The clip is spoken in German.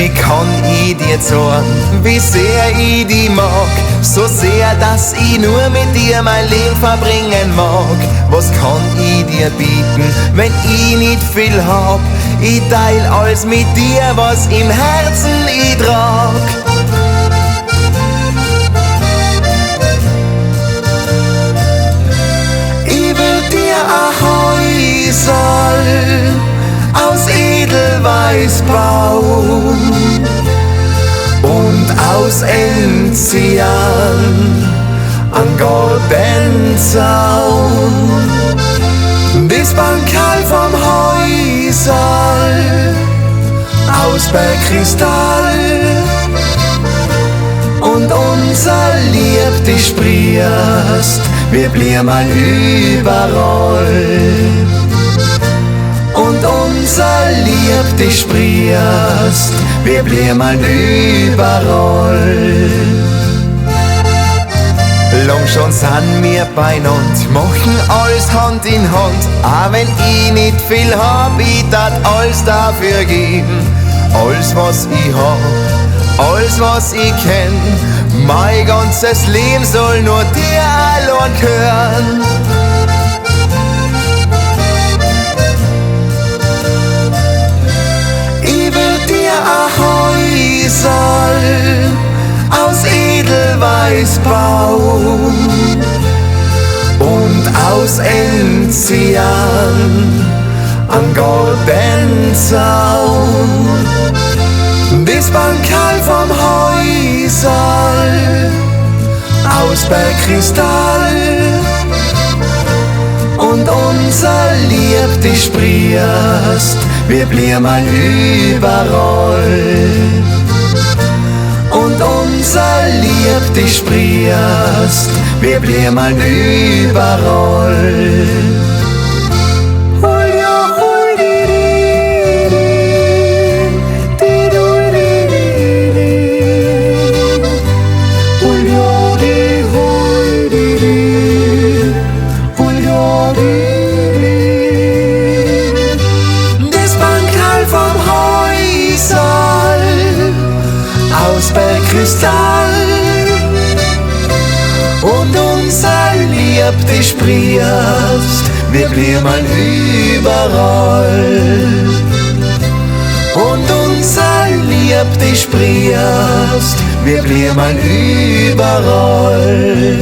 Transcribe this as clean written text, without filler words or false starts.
Wie kann ich dir sagen, wie sehr ich dich mag? So sehr, dass ich nur mit dir mein Leben verbringen mag. Was kann ich dir bieten, wenn ich nicht viel hab? Ich teil alles mit dir, was im Herzen ich trag. Ich will dir ein Häuserl aus Edelweiß bauen und aus Enzian an Gartenzaun. Das Bankal vom Häuserl aus Bergkristall und unser Lieb, die sprierst, wir blieben überall. Und unser Lieb, die sprierst, wir blieben überall. Lang schon sind wir beieinander, machen alles Hand in Hand. Auch wenn ich nicht viel hab, ich tat alles dafür geben. Alles was ich hab, alles was ich kenn, mein ganzes Leben soll nur dir allein gehören. Ich will dir ein Häuserl aus Edelweiß bauen und aus Enzian an Gartenzaun. Das Bankal vom Häuserl aus Bergkristall und unser Lieb, die sprierst, wir blieben überall. Und unser Lieb, die sprierst, wir blieben überall. Aus Bergkristall und unser Lieb, die sprierst, wir blieben überall. Und unser Lieb, die sprierst, wir blieben überall.